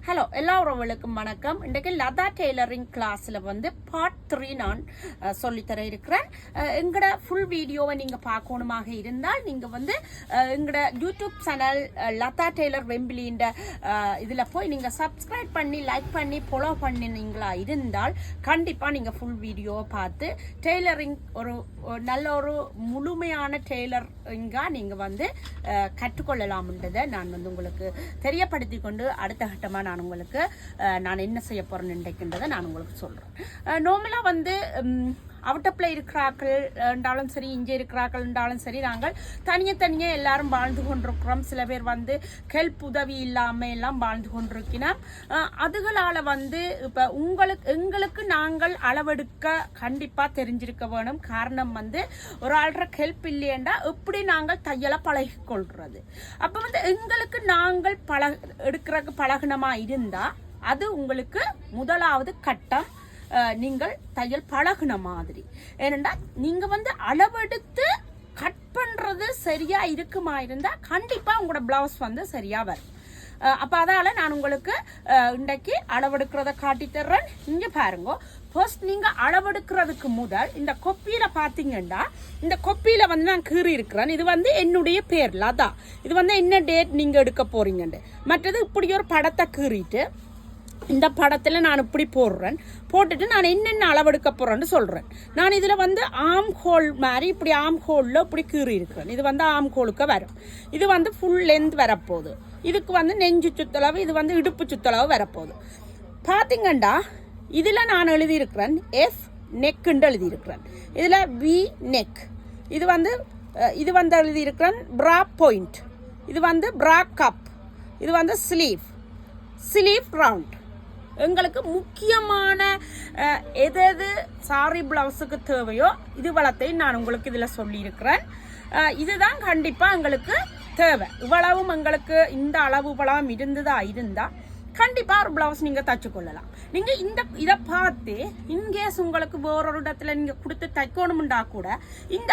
Hello எல்லாருக்கும் வணக்கம். இன்றைக்கு லதா டெய்லரிங் கிளாஸில் வந்து பார்ட் 3 நான் சொல்லித்தர இருக்கிறேன். எங்களோட ஃபுல் வீடியோவை நீங்கள் பார்க்கணுமாக இருந்தால் நீங்கள் வந்து எங்களோட யூடியூப் சேனல் லதா டெய்லர் வெம்பிலின்ற இதில் போய் நீங்கள் சப்ஸ்கிரைப் பண்ணி லைக் பண்ணி ஃபாலோ பண்ணினீங்களா இருந்தால் கண்டிப்பாக நீங்கள் ஃபுல் வீடியோவை பார்த்து டெய்லரிங் ஒரு நல்ல ஒரு முழுமையான டெய்லரிங்காக நீங்கள் வந்து கற்றுக்கொள்ளலாம்ன்றதை நான் வந்து உங்களுக்கு தெரியப்படுத்தி கொண்டு அடுத்த கட்டமாக நான் உங்களுக்கு நான் என்ன செய்ய போறேன்னு நினைக்கின்றதை நான் உங்களுக்கு சொல்றேன். நார்மலா வந்து அவுட்டப்பில் இருக்கிறார்கள் என்றாலும் சரி, இங்கே இருக்கிறார்கள் என்றாலும் சரி, நாங்கள் தனியே எல்லாரும் வாழ்ந்து கொண்டிருக்கிறோம். சில பேர் வந்து ஹெல்ப் உதவி இல்லாமல் எல்லாம் வாழ்ந்து கொண்டிருக்கிறோம். அதுகளால் வந்து இப்போ எங்களுக்கு நாங்கள் அளவெடுக்க கண்டிப்பாக தெரிஞ்சிருக்க வேணும். காரணம் வந்து ஒரு ஆள்ற ஹெல்ப் இல்லையண்டா எப்படி நாங்கள் தையலை பழகிக்கொள்றது. அப்போ வந்து எங்களுக்கு நாங்கள் எடுக்கிறதுக்கு பழகினமா இருந்தால் அது உங்களுக்கு முதலாவது கட்டம். நீங்கள் தையல் பழகுன மாதிரி. ஏனென்றா நீங்க வந்து அளவெடுத்து கட் பண்றது சரியா இருக்குமா இருந்தா கண்டிப்பா உங்களோட பிளவுஸ் வந்து சரியா வரும். அப்ப அதால நான் உங்களுக்கு இன்றைக்கு அளவெடுக்கிறத காட்டி தர்றேன். இங்க பாருங்க, ஃபர்ஸ்ட் நீங்க அளவெடுக்கிறதுக்கு முதல் இந்த கொப்பியில பாத்தீங்கன்னா, இந்த கொப்பியில வந்து நான் கீறி இருக்கிறேன். இது வந்து என்னுடைய பேர் லதா. இது வந்து என்ன டேட் நீங்க எடுக்க போறீங்கன்னு. மற்றது இப்படி ஒரு படத்தை கீறிட்டு இந்த படத்தில் நான் இப்படி போட்டுட்டு நான் என்னென்ன அளவெடுக்க போறேன்னு சொல்றேன். நான் இதுல வந்து ஆம் ஹோல் மாதிரி இப்படி ஆம் ஹோல்ல இப்படி கீறி இருக்கிறேன். இது வந்து ஆம் ஹோலுக்கு வரும். இது வந்து ஃபுல் லென்த் வரப்போகுது. இதுக்கு வந்து நெஞ்சு சுத்தளவு, இது வந்து இடுப்பு சுத்தளவு வரப்போகுது. பாத்தீங்கன்னா இதுல நான் எழுதியிருக்கிறேன் எஃப் நெக்குன்னு எழுதியிருக்கிறேன். இதுல வி நெக், இது வந்து எழுதியிருக்கிறேன் ப்ரா பாயிண்ட், இது வந்து ப்ரா கப், இது வந்து ஸ்லீவ் ரவுண்ட். எங்களுக்கு முக்கியமான எது சாரி பிளவுஸுக்கு தேவையோ இது வளத்தையும் நான் உங்களுக்கு இதில் சொல்லியிருக்கிறேன். இதுதான் கண்டிப்பாக எங்களுக்கு தேவை. இவ்வளவும் எங்களுக்கு இந்த அளவு வளம் இருந்தா கண்டிப்பாக ஒரு பிளவுஸ் நீங்கள் தச்சுக்கொள்ளலாம். நீங்கள் இதை பார்த்து இன்கேஸ் உங்களுக்கு வேறொரு இடத்துல நீங்கள் கொடுத்து தைக்கணும்டா கூட இந்த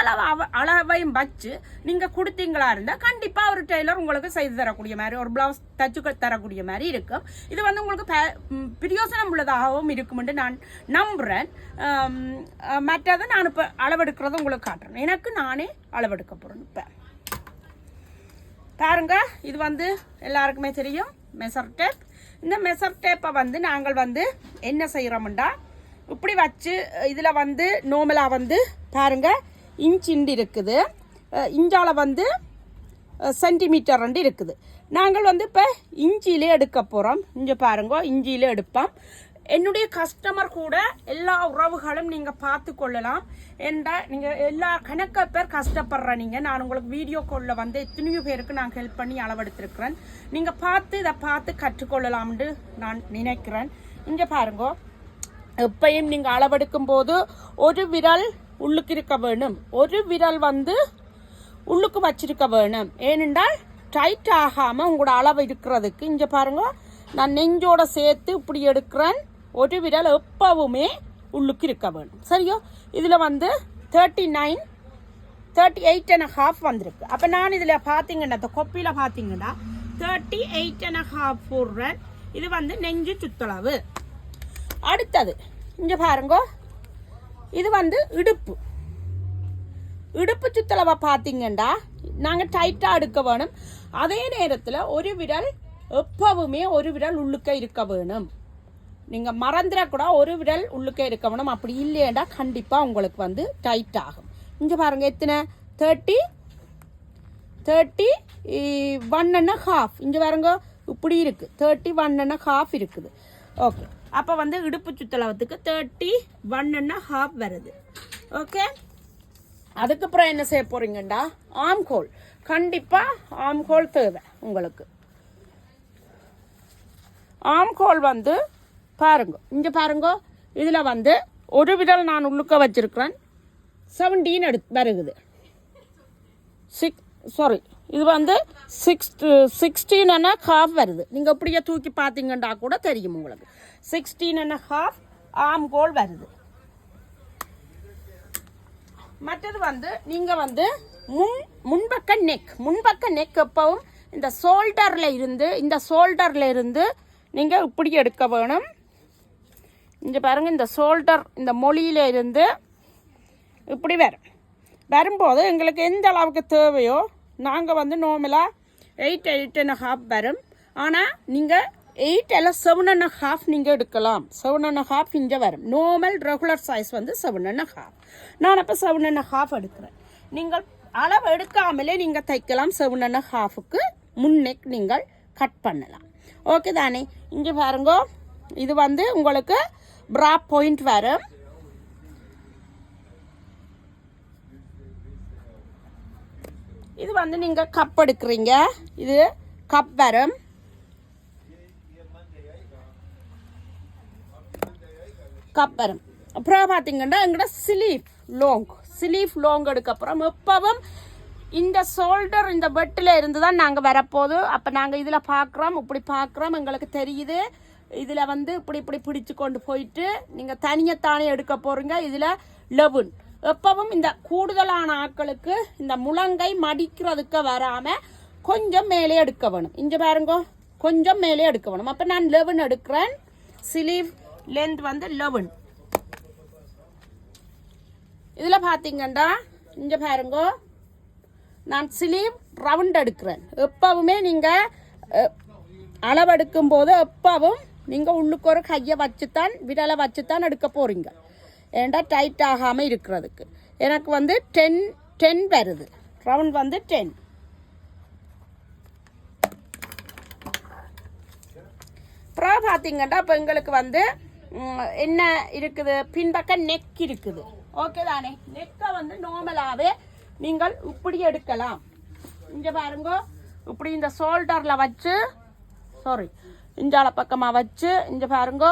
அளவையும் வச்சு நீங்கள் கொடுத்தீங்களா இருந்தால் கண்டிப்பாக ஒரு டெய்லர் உங்களுக்கு செய்து தரக்கூடிய மாதிரி ஒரு பிளவுஸ் தச்சு தரக்கூடிய மாதிரி இருக்கும். இது வந்து உங்களுக்கு பிரயோசனம் உள்ளதாகவும் இருக்கும்னு நான் நம்புகிறேன். மற்றதை நான் இப்போ அளவெடுக்கிறத உங்களுக்கு காட்டுறேன். எனக்கு நானே அளவெடுக்க போகிறேன். இப்போ பாருங்க, இது வந்து எல்லாருக்குமே தெரியும் மெஷர் டேப். இந்த மெஷர் டேப்பை வந்து நாங்கள் வந்து என்ன செய்கிறோம்டா இப்படி வச்சு இதில் வந்து நார்மலாக வந்து பாருங்க இன்ச் இருக்குது, இஞ்சால வந்து சென்டிமீட்டர் ரெண்டு இருக்குது. நாங்கள் வந்து இப்போ இஞ்சியிலே எடுக்க போகிறோம். இங்கே பாருங்க, இஞ்சியிலே எடுப்போம். என்னுடைய கஸ்டமர் கூட எல்லா உறவுகளும் நீங்கள் பார்த்து கொள்ளலாம். ஏண்டா நீங்கள் எல்லா கணக்க பேர் கஷ்டப்படுற நான் உங்களுக்கு வீடியோ காலில் வந்து எத்தனையோ பேருக்கு நான் ஹெல்ப் பண்ணி அளவெடுத்திருக்கிறேன். நீங்கள் இதை பார்த்து கற்றுக்கொள்ளலாம்னு நான் நினைக்கிறேன். இங்கே பாருங்க, எப்பயும் நீங்கள் அளவெடுக்கும் போது ஒரு விரல் உள்ளுக்கு இருக்க வேணும், ஒரு விரல் வந்து உள்ளுக்கு வச்சிருக்க வேணும். ஏனென்றால் டைட் ஆகாமல் உங்களோட அளவு இருக்கிறதுக்கு. இங்கே பாருங்க, நான் நெஞ்சோட சேர்த்து இப்படி எடுக்கிறேன். ஒரு விரல் எப்பவுமே உள்ளுக்கு இருக்க வேணும். சரியோ? இதில் வந்து 38.5 வந்திருக்கு. அப்போ நான் இதில் பார்த்தீங்கன்னா இந்த கொப்பியில் பார்த்தீங்கன்னா 38.5 போடுறேன். இது வந்து நெஞ்சு சுத்தளவு. அடுத்தது இங்கே பாருங்க, இது வந்து இடுப்பு சுத்தளவை பார்த்தீங்கன்னா நாங்கள் டைட்டாக எடுக்க வேணும். அதே நேரத்தில் ஒரு விரல் எப்பவுமே ஒரு விரல் உள்ளுக்க இருக்க வேணும். நீங்கள் மறந்துடக்கூட ஒரு விரல் உள்ளுக்க இருக்க வேணும். அப்படி இல்லையேண்டா கண்டிப்பாக உங்களுக்கு வந்து டைட் ஆகும். இங்கே பாருங்க எத்தனை 31.5. இங்கே பாருங்க இப்படி இருக்குது 31.5 இருக்குது. ஓகே, அப்போ வந்து இடுப்பு சுத்தளவத்துக்கு 31.5 வருது. ஓகே, அதுக்கப்புறம் என்ன செய்ய போறீங்கண்டா ஆம் ஹோல். கண்டிப்பாக ஆம் ஹோல் தேவை உங்களுக்கு. ஆம் ஹோல் வந்து பாருங்க, இங்கே பாருங்க, இதில் வந்து ஒரு விரல் நான் உள்ளுக்க வச்சிருக்கிறேன். 17 வருகுது. இது வந்து 16.5 வருது. நீங்கள் இப்படியே தூக்கி பார்த்தீங்கன்னா கூட தெரியும் உங்களுக்கு 16.5 ஆம் ஹோல் வருது. மற்றது வந்து நீங்கள் வந்து முன்பக்க நெக் எப்பவும் இந்த ஷோல்டர்ல இருந்து நீங்கள் இப்படி எடுக்க வேணும். இங்கே பாருங்கள், இந்த ஷோல்டர் இந்த மொழியில இருந்து இப்படி வரும்போது எங்களுக்கு எந்த அளவுக்கு தேவையோ நாங்கள் வந்து நார்மலாக 8 8.5 வரும். ஆனால் நீங்கள் 8 அல்ல 7.5 நீங்கள் எடுக்கலாம். 7.5 இங்கே வரும். நார்மல் ரெகுலர் சைஸ் வந்து 7.5. நான் அப்போ 7.5 எடுக்கிறேன். நீங்கள் அளவு எடுக்காமலே நீங்கள் தைக்கலாம். 7.5க்கு முன்னேக் நீங்கள் கட் பண்ணலாம். ஓகே தானே? இங்கே பாருங்க, இது வந்து உங்களுக்கு ப்ரா பாயிண்ட் வரும். இது வந்து நீங்கள் கப் எடுக்கிறீங்க, இது கப் வரும். கப் வரும். அப்புறம் பார்த்தீங்கன்னா எங்கள்ட ஸ்லீவ் லாங் எடுக்கப்புறம் எப்பவும் இந்த ஷோல்டர் இந்த பெட்டில் இருந்து தான் நாங்கள் வரப்போகுது. அப்போ நாங்கள் இதில் பார்க்குறோம், இப்படி பார்க்குறோம், எங்களுக்கு தெரியுது. இதில் வந்து இப்படி பிடிச்சு கொண்டு போயிட்டு நீங்கள் தனியத்தானே எடுக்க போகிறீங்க. இதில் 11 எப்பவும் இந்த கூடுதலான ஆட்களுக்கு இந்த முழங்கை மடிக்கிறதுக்கு வராமல் கொஞ்சம் மேலே எடுக்க வேணும். இங்கே பாருங்க, கொஞ்சம் மேலே எடுக்க வேணும். அப்போ நான் 11 எடுக்கிறேன். ஸ்லீவ் லென்த் வந்து 11. இதில் பார்த்தீங்கன்னா இங்கே பாருங்க, நான் ஸ்லீவ் ரவுண்ட் எடுக்கிறேன். எப்பவுமே நீங்கள் அளவெடுக்கும் போது எப்பவும் நீங்கள் உள்ளுக்கு ஒரு கையை வச்சுத்தான் விரலை வச்சுத்தான் எடுக்க போகிறீங்க. ஏண்டா டைட் ஆகாமல் இருக்கிறதுக்கு. எனக்கு வந்து 10 வருது. ரவுண்ட் வந்து 10. அப்புறம் பார்த்தீங்கன்னா இப்போ எங்களுக்கு வந்து என்ன இருக்குது, பின்பக்கம் நெக் இருக்குது. ஓகே தானே? நெக்கை வந்து நார்மலாகவே நீங்கள் இப்படி எடுக்கலாம். இங்கே பாருங்க, இப்படி இந்த ஷோல்டரில் வச்சு இஞ்சால பக்கமாக வச்சு இங்கே பாருங்க,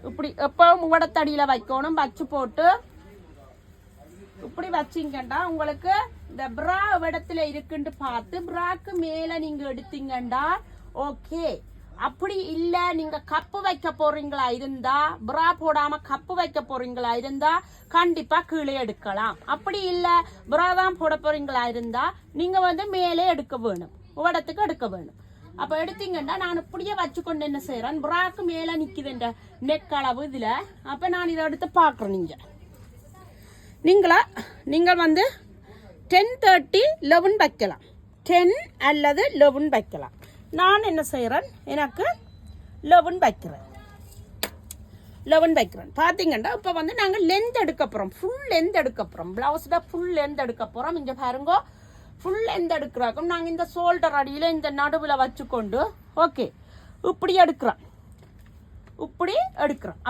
இப்படி எப்பவும் உடத்தடியில் வைக்கணும். வச்சு போட்டு இப்படி வச்சிங்கண்டா உங்களுக்கு இந்த ப்ரா இடத்துல இருக்குன்னு பார்த்து ப்ராக்கு மேலே நீங்கள் எடுத்தீங்கண்டா ஓகே. அப்படி இல்லை, நீங்கள் கப்பு வைக்க போறீங்களா இருந்தா, ப்ரா போடாம கப்பு வைக்க போறீங்களா இருந்தா கண்டிப்பா கீழே எடுக்கலாம். அப்படி இல்லை, ப்ரா தான் போட போறீங்களா இருந்தா நீங்க வந்து மேலே எடுக்க வேணும், உடத்துக்கு எடுக்க வேணும். அப்ப எடுத்தீங்கன்னா நான் இப்படியே வச்சுக்கொண்டு என்ன செய்யறேன், ப்ராக்கு மேலே நிக்குது இந்த நெக் அளவு இதுல. அப்ப நான் இதை எடுத்து பாக்குறேன். நீங்கள் வந்து 10 30 11 வைக்கலாம். 10 அல்லது 11 வைக்கலாம். நான் என்ன செய்கிறேன், எனக்கு 11 வைக்கிறேன். பார்த்தீங்கன்னா இப்போ வந்து நாங்கள் லென்த் எடுக்க போகிறோம், ஃபுல் லென்த் எடுக்க போகிறோம். ப்ளவுஸில் ஃபுல் லென்த் எடுக்க போகிறோம். இங்கே பாருங்க, ஃபுல் லென்த் எடுக்கிறாக்கும் நாங்கள் இந்த ஷோல்டர் அடியில் இந்த நடுவில் வச்சுக்கொண்டு ஓகே இப்படி எடுக்கிறோம்.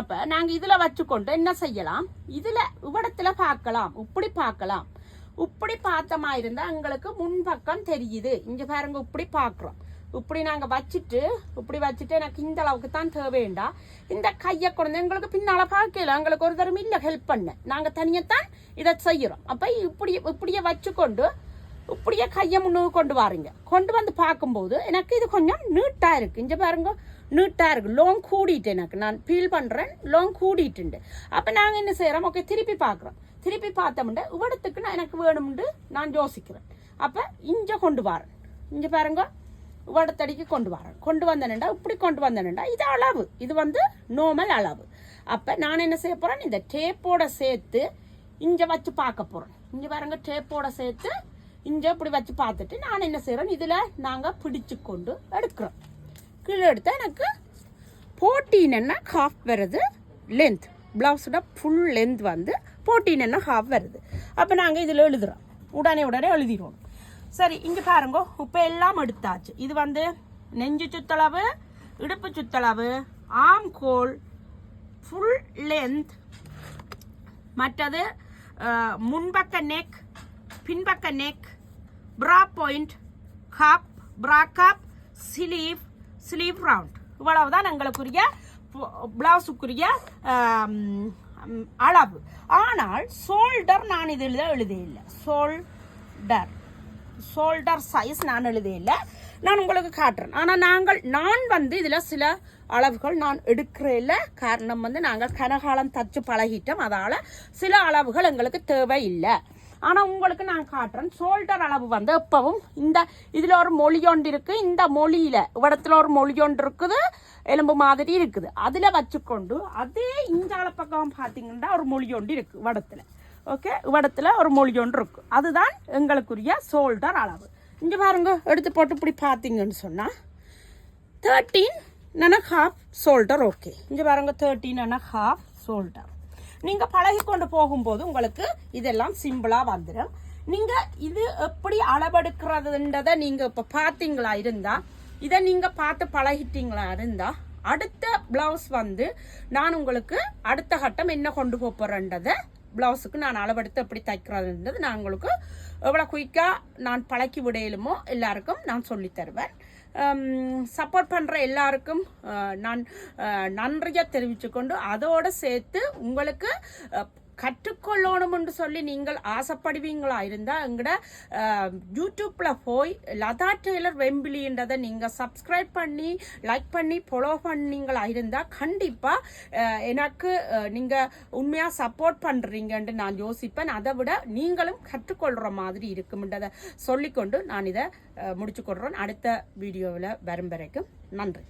அப்போ நாங்கள் இதில் வச்சுக்கொண்டு என்ன செய்யலாம், இதில் இவ்விடத்தில் பார்க்கலாம், இப்படி பார்த்தமா இருந்தால் எங்களுக்கு முன்பக்கம் தெரியுது. இங்கே பாருங்க, இப்படி பார்க்குறோம். இப்படி நாங்கள் வச்சுட்டு எனக்கு இந்த அளவுக்கு தான் தேவைண்டா இந்த கையை கொண்டு எங்களுக்கு பின்னால் பார்க்கல, எங்களுக்கு ஒரு தரம் இல்லை ஹெல்ப் பண்ண, நாங்கள் தனியத்தான் இதை செய்கிறோம். அப்போ இப்படியே வச்சுக்கொண்டு இப்படியே கையை முன்னுக்கு கொண்டு வந்து பார்க்கும்போது எனக்கு இது கொஞ்சம் நீட்டாக இருக்குது. இங்கே பாருங்க, நீட்டாக இருக்குது. லோங் கூடிட்டு எனக்கு நான் ஃபீல் பண்ணுறேன், லோங் கூடிட்டு. அப்போ நாங்கள் என்ன செய்கிறோம், ஓகே திருப்பி பார்க்குறோம். திருப்பி பார்த்தோம்னா இவ்விடத்துக்கு நான் எனக்கு வேணும்னு நான் யோசிக்கிறேன். அப்போ இங்கே கொண்டு வரேன். இங்கே பாருங்க, வடத்தடிக்கு கொண்டு வந்தேன்டா இப்படி கொண்டு வந்தேன்டா இது அளவு, இது வந்து நார்மல் அளவு. அப்போ நான் என்ன செய்ய போகிறேன், இந்த டேப்போட சேர்த்து இங்கே வச்சு பார்க்க போகிறேன். இங்கே பாருங்க, டேப்போட சேர்த்து இங்கே இப்படி வச்சு பார்த்துட்டு நான் என்ன செய்கிறேன், இதில் நாங்கள் பிடிச்சு கொண்டு எடுக்கிறோம். கீழே எடுத்தால் எனக்கு 14.5 வருது லென்த். ப்ளவுஸோட ஃபுல் லென்த் வந்து 14.5 வருது. அப்போ நாங்கள் இதில் எழுதுகிறோம், உடனே எழுதிடுவோம். சரி, இங்கே பாருங்க, இப்போ எல்லாம் எடுத்தாச்சு. இது வந்து நெஞ்சு சுத்தளவு, இடுப்பு சுத்தளவு, ஆம் கோல், ஃபுல் லென்த், மற்றது முன்பக்க நெக், பின்பக்க நெக், ப்ரா பாயிண்ட், கப், ப்ரா கப், ஸ்லீவ் ரவுண்ட். இவ்வளவுதான் எங்களுக்குரிய பிளவுஸுக்குரிய அளவு. ஆனால் ஷோல்டர் நான் இதில் எழுதியில்லை. ஷோல்டர் சைஸ் நான் எழுதியில்லை, நான் உங்களுக்கு காட்டுறேன். ஆனால் நான் வந்து இதில் சில அளவுகள் நான் எடுக்கிறேன். காரணம் வந்து நாங்கள் கனகாலம் தச்சு பழகிட்டோம், அதால் சில அளவுகள் எங்களுக்கு தேவை இல்லை. ஆனால் உங்களுக்கு நான் காட்டுறேன் ஷோல்டர் அளவு வந்து எப்பவும் இந்த இதில் ஒரு மொழி ஒன்று இருக்குது, இந்த மொழியில் இடத்துல ஒரு மொழி ஒன்று இருக்குது, எலும்பு மாதிரி இருக்குது, அதில் வச்சுக்கொண்டு அதே இஞ்சால பக்கம் பார்த்தீங்கன்னா ஒரு மொழி ஒன்று இருக்குது வடத்தில். ஓகே, இடத்துல ஒரு மொழி ஒன்று இருக்குது, அதுதான் எங்களுக்குரிய ஷோல்டர் அளவு. இங்கே பாருங்க, எடுத்து போட்டு இப்படி பார்த்தீங்கன்னு சொன்னால் 13.5 ஷோல்டர். ஓகே, இங்கே பாருங்க 13.5 ஷோல்டர். நீங்கள் பழகி கொண்டு போகும்போது உங்களுக்கு இதெல்லாம் சிம்பிளாக வந்துடும். நீங்கள் இது எப்படி அளவெடுக்கிறதுன்றதை நீங்கள் இப்போ பார்த்தீங்களா இருந்தால், இதை நீங்கள் பார்த்து பழகிட்டீங்களா இருந்தால், அடுத்த ப்ளவுஸ் வந்து நான் உங்களுக்கு அடுத்த கட்டம் என்ன கொண்டு போகிறேன்றதை ப்ளவுஸுக்கு நான் அளவெடுத்து எப்படி தைக்கிறதுன்றது நான் உங்களுக்கு எவ்வளோ குயிக்காக நான் பழக்கி விடையிலுமோ எல்லாருக்கும் நான் சொல்லித்தருவேன். சப்போர்ட் பண்ணுற எல்லாருக்கும் நான் நன்றியாக தெரிவித்துக்கொண்டு அதோடு சேர்த்து உங்களுக்கு கற்றுக்கொள்ளணும்னு சொல்லி நீங்கள் ஆசைப்படுவீங்களா இருந்தால் எங்களோட யூடியூப்பில் போய் லதா டெய்லர் வெம்பிலின்றதை நீங்கள் சப்ஸ்கிரைப் பண்ணி லைக் பண்ணி ஃபாலோ பண்ணிங்களா இருந்தால் கண்டிப்பாக எனக்கு நீங்கள் உண்மையாக சப்போர்ட் பண்ணுறீங்கன்ட்டு நான் யோசிப்பேன். அதை விட நீங்களும் கற்றுக்கொள்கிற மாதிரி இருக்கும்ன்றதை சொல்லிக்கொண்டு நான் இதை முடிச்சுக்கொள்கிறேன். அடுத்த வீடியோவில் வரும் வரைக்கும் நன்றி.